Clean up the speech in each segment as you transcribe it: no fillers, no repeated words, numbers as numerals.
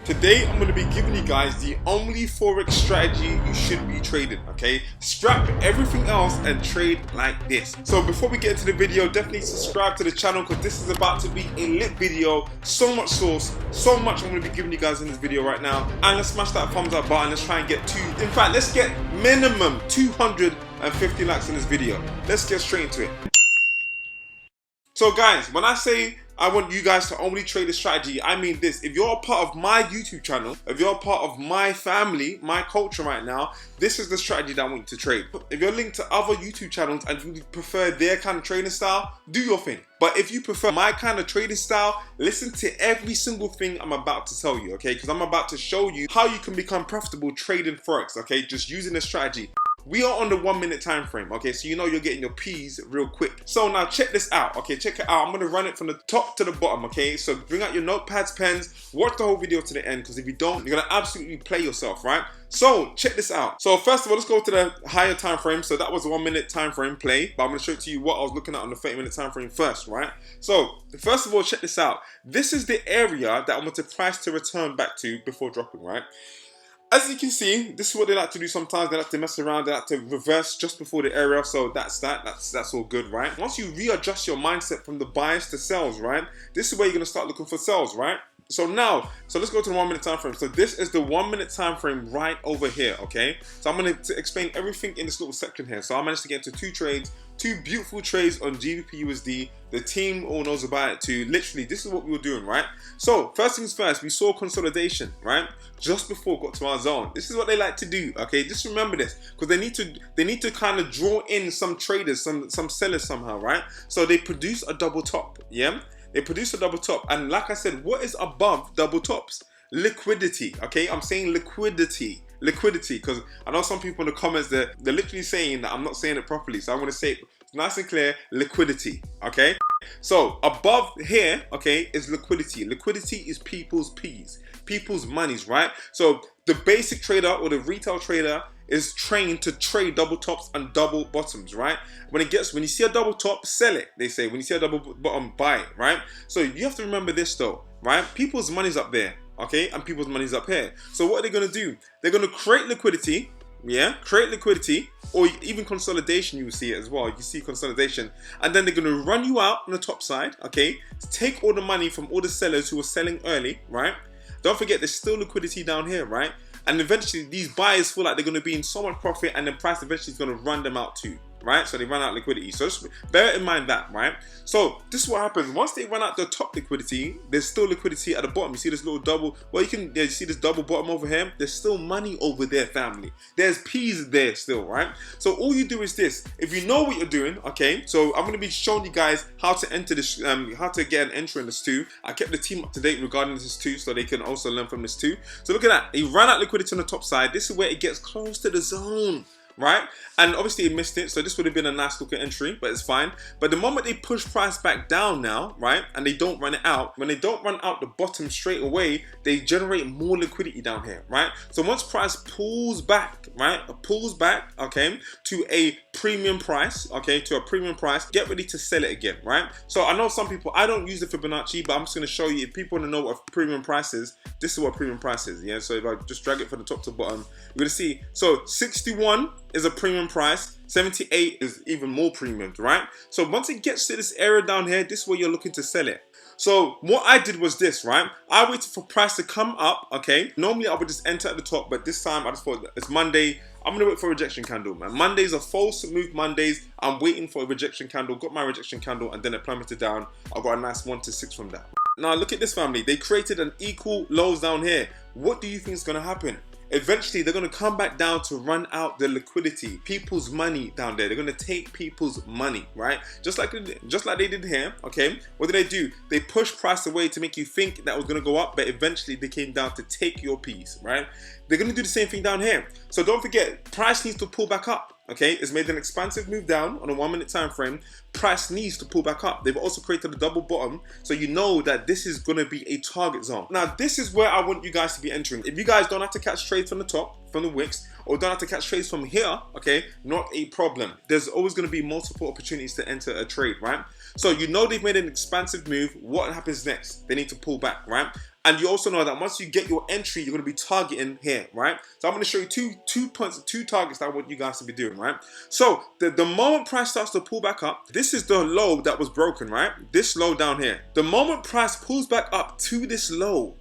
Today I'm going to be giving you guys the only Forex strategy you should be trading, okay? Scrap everything else and trade like this. So before we get into the video, definitely subscribe to the channel because this is about to be a lit video. So much sauce, so much I'm going to be giving you guys in this video right now. And let's smash that thumbs up button. Let's try and get in fact, let's get minimum 250 likes in this video. Let's get straight into it. So guys, when I say I want you guys to only trade a strategy, I mean this. If you're a part of my YouTube channel, if you're a part of my family, my culture right now, this is the strategy that I want you to trade. If you're linked to other YouTube channels and you prefer their kind of trading style, do your thing. But if you prefer my kind of trading style, listen to every single thing I'm about to tell you, okay? Because I'm about to show you how you can become profitable trading Forex, okay? Just using this strategy. We are on the 1 minute time frame, okay? So you know you're getting your P's real quick. So now check this out, okay? Check it out. I'm gonna run it from the top to the bottom, okay? So bring out your notepads, pens, watch the whole video to the end, because if you don't, you're gonna absolutely play yourself, right? So check this out. So first of all, let's go to the higher time frame. So that was a 1 minute time frame play, but I'm gonna show it to you what I was looking at on the 30-minute time frame first, right? So first of all, check this out. This is the area that I want the price to return back to before dropping, right? As you can see, this is what they like to do sometimes. They like to mess around, they like to reverse just before the area. So that's all good, right? Once you readjust your mindset from the buys to sells, right? This is where you're gonna start looking for sells, right? So now, let's go to the 1 minute time frame. So this is the 1 minute time frame right over here, okay? So I'm gonna explain everything in this little section here. So I managed to get into two trades, two beautiful trades on GBP USD. The team all knows about it too. Literally, this is what we were doing, right? So first things first, we saw consolidation, right? Just before it got to our zone. This is what they like to do, okay? Just remember this, because they need to kind of draw in some traders, some sellers somehow, right? So they produce a double top, yeah? They produce a double top, and like I said, what is above double tops? Liquidity, okay? I'm saying liquidity, because I know some people in the comments they're literally saying that I'm not saying it properly, so I want to say it nice and clear. Liquidity, okay? So above here, okay, is liquidity. Liquidity is people's P's, people's monies, right? So the basic trader or the retail trader is trained to trade double tops and double bottoms, right? When you see a double top, sell it, they say. When you see a double bottom, buy it, right? So you have to remember this though, right? People's money's up there, okay? And people's money's up here. So what are they gonna do? They're gonna create liquidity, yeah? Create liquidity, or even consolidation, you will see it as well. You see consolidation. And then they're gonna run you out on the top side, okay? Take all the money from all the sellers who were selling early, right? Don't forget, there's still liquidity down here, right? And eventually these buyers feel like they're going to be in so much profit, and the price eventually is going to run them out too, right? So they run out liquidity. So just bear in mind that, right? So this is what happens. Once they run out the top liquidity, there's still liquidity at the bottom. You see this little double, well, you see this double bottom over here? There's still money over there, family. There's P's there still, right? So all you do is this. If you know what you're doing, okay, so I'm going to be showing you guys how to enter this, how to get an entry in this too. I kept the team up to date regarding this too, so they can also learn from this too. So look at that. He ran out liquidity on the top side. This is where it gets close to the zone, right? And obviously he missed it, so this would have been a nice looking entry, but it's fine. But the moment they push price back down now, right, and they don't run it out, when they don't run out the bottom straight away, they generate more liquidity down here, right? So once price pulls back, right, okay, to a premium price, okay, to a premium price, get ready to sell it again, right? So I know some people, I don't use the Fibonacci, but I'm just going to show you, if people want to know what a premium price is, this is what premium price is, yeah? So if I just drag it from the top to bottom, you're going to see, so 61 is a premium price, 78 is even more premium, right? So once it gets to this area down here, this is where you're looking to sell it. So what I did was this, right? I waited for price to come up, okay? Normally I would just enter at the top, but this time I just thought it's Monday. I'm gonna wait for a rejection candle, man. Mondays are false move Mondays. I'm waiting for a rejection candle. Got my rejection candle, and then it plummeted down. I got a nice 1 to 6 from that. Now look at this, family. They created an equal lows down here. What do you think is gonna happen? Eventually they're going to come back down to run out the liquidity, people's money down there. They're going to take people's money, right? Just like they did here, okay? What did they do? They pushed price away to make you think that was going to go up, but eventually they came down to take your piece, right? They're going to do the same thing down here. So don't forget, price needs to pull back up. Okay, it's made an expansive move down on a 1 minute time frame. Price needs to pull back up. They've also created a double bottom, so you know that this is going to be a target zone. Now, this is where I want you guys to be entering. If you guys don't have to catch trades from the top, from the wicks, or don't have to catch trades from here, okay, not a problem. There's always going to be multiple opportunities to enter a trade, right? So you know they've made an expansive move. What happens next? They need to pull back, right? And you also know that once you get your entry, you're going to be targeting here, right? So I'm going to show you two targets that I want you guys to be doing, right? So the moment price starts to pull back up, this is the low that was broken, right? This low down here. The moment price pulls back up to this low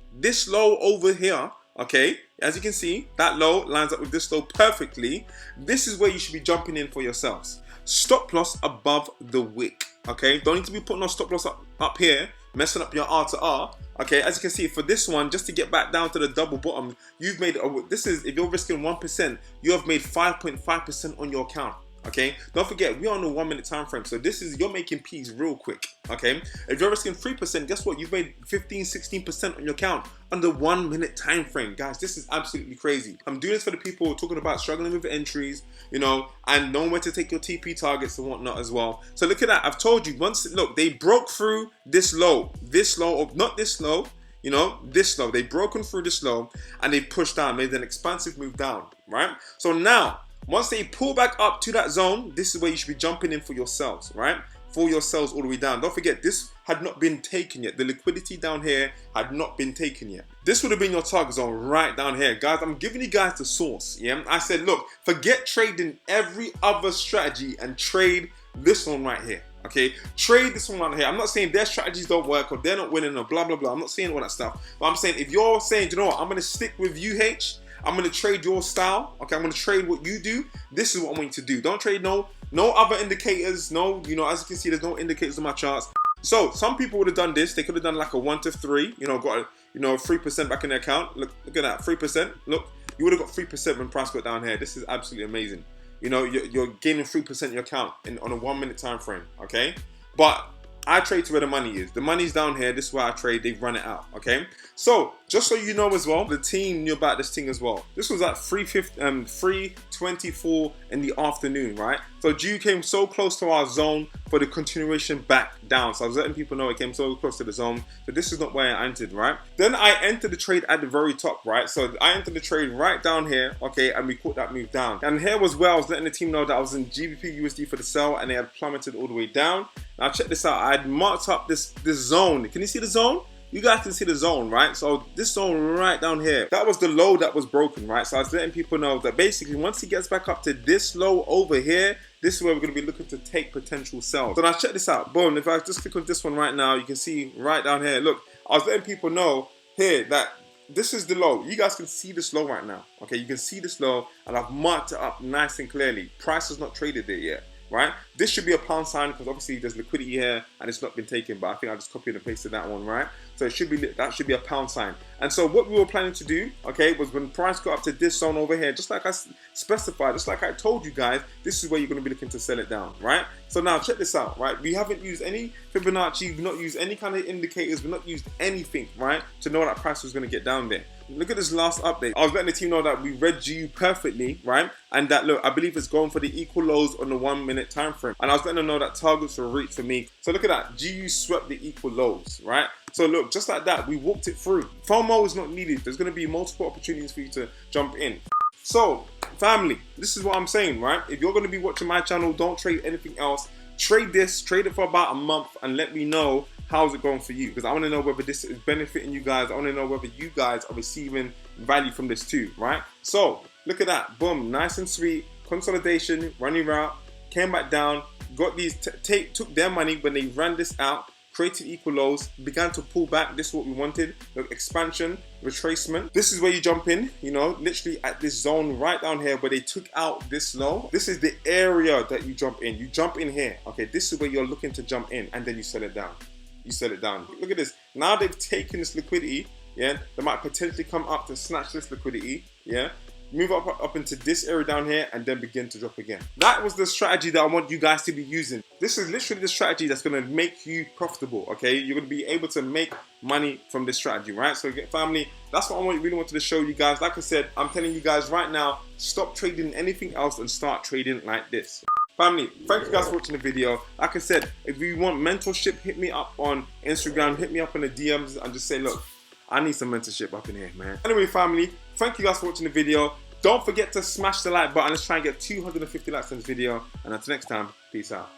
over here, okay, as you can see, that low lines up with this low perfectly. This is where you should be jumping in for yourselves. Stop loss above the wick, okay? Don't need to be putting no stop loss up here, messing up your R to R. Okay, as you can see, for this one, just to get back down to the double bottom, you've made, this is, if you're risking 1%, you have made 5.5% on your account. Okay, don't forget, we're on a 1 minute time frame, so this is, you're making P's real quick. Okay, if you're risking 3%, guess what? You've made 15-16% on your account on the 1 minute time frame. Guys, this is absolutely crazy. I'm doing this for the people talking about struggling with entries, you know, and knowing where to take your TP targets and whatnot as well. So look at that. I've told you once. Look, they broke through this low, or not this low. You know, this low. They've broken through this low and they pushed down, made an expansive move down, right? So now, once they pull back up to that zone, this is where you should be jumping in for yourselves, right? For yourselves all the way down. Don't forget, this had not been taken yet. The liquidity down here had not been taken yet. This would have been your target zone right down here. Guys, I'm giving you guys the source, yeah? I said, look, forget trading every other strategy and trade this one right here. Okay, trade this one right here. I'm not saying their strategies don't work or they're not winning or blah, blah, blah. I'm not saying all that stuff. But I'm saying if you're saying, you know what, I'm going to stick with UH, I'm going to trade your style. Okay, I'm going to trade what you do. This is what I want you to do. Don't trade no other indicators. No, you know, as you can see, there's no indicators on my charts. So some people would have done this. They could have done like a 1 to 3, you know, got a, 3% back in their account. Look at that, 3%. Look, you would have got 3% when price got down here. This is absolutely amazing. You know, you're gaining 3% in your account on a 1 minute time frame, okay? But I trade to where the money is. The money's down here. This is where I trade. They've run it out, okay? So, just so you know as well, the team knew about this thing as well. This was at 3:24 in the afternoon, right? So, G came so close to our zone for the continuation back down. So, I was letting people know it came so close to the zone. So, this is not where I entered, right? Then I entered the trade at the very top, right? So, I entered the trade right down here, okay? And we caught that move down. And here was where I was letting the team know that I was in GBP USD for the sell and they had plummeted all the way down. Now, check this out. I had marked up this zone. Can you see the zone? You guys can see the zone, right? So this zone right down here, that was the low that was broken, right? So I was letting people know that basically once he gets back up to this low over here, this is where we're going to be looking to take potential sells. So now check this out. Boom, if I just click on this one right now, you can see right down here. Look, I was letting people know here that this is the low. You guys can see this low right now. Okay, you can see this low and I've marked it up nice and clearly. Price has not traded there yet. Right, this should be a pound sign because obviously there's liquidity here and it's not been taken, but I think I just copied and pasted that one, right? So it should be, that should be a pound sign. And so what we were planning to do, okay, was when price got up to this zone over here, just like I specified, just like I told you guys, this is where you're going to be looking to sell it down, right? So now check this out, right? We haven't used any Fibonacci, we've not used any kind of indicators, we've not used anything, right, to know that price was going to get down there. Look at this last update. I was letting the team know that we read GU perfectly, right? And that, look, I believe it's going for the equal lows on the 1 minute time frame. And I was letting them know that targets were reached for me. So look at that. GU swept the equal lows, right? So look, just like that, we walked it through. FOMO is not needed. There's going to be multiple opportunities for you to jump in. So, family, this is what I'm saying, right? If you're going to be watching my channel, don't trade anything else. Trade this, trade it for about a month and let me know how's it going for you, because I want to know whether this is benefiting you guys. I want to know whether you guys are receiving value from this too, right? So look at that, boom, nice and sweet consolidation, running route, came back down, got these, took their money when they ran this out, created equal lows, began to pull back. This is what we wanted. Look, expansion, retracement. This is where you jump in, you know, literally at this zone right down here where they took out this low. This is the area that you jump in. You jump in here, okay? This is where you're looking to jump in and then you sell it down. You sell it down. Look at this. Now they've taken this liquidity, yeah? They might potentially come up to snatch this liquidity, yeah? Move up into this area down here and then begin to drop again. That was the strategy that I want you guys to be using. This is literally the strategy that's going to make you profitable, okay? You're going to be able to make money from this strategy, right? So family, that's what I really wanted to show you guys. Like I said, I'm telling you guys right now, stop trading anything else and start trading like this. Family, thank you guys for watching the video. Like I said, if you want mentorship, hit me up on Instagram, hit me up in the DMs and just say, look, I need some mentorship up in here, man. Anyway, family, thank you guys for watching the video. Don't forget to smash the like button. Let's try and get 250 likes on this video. And until next time, peace out.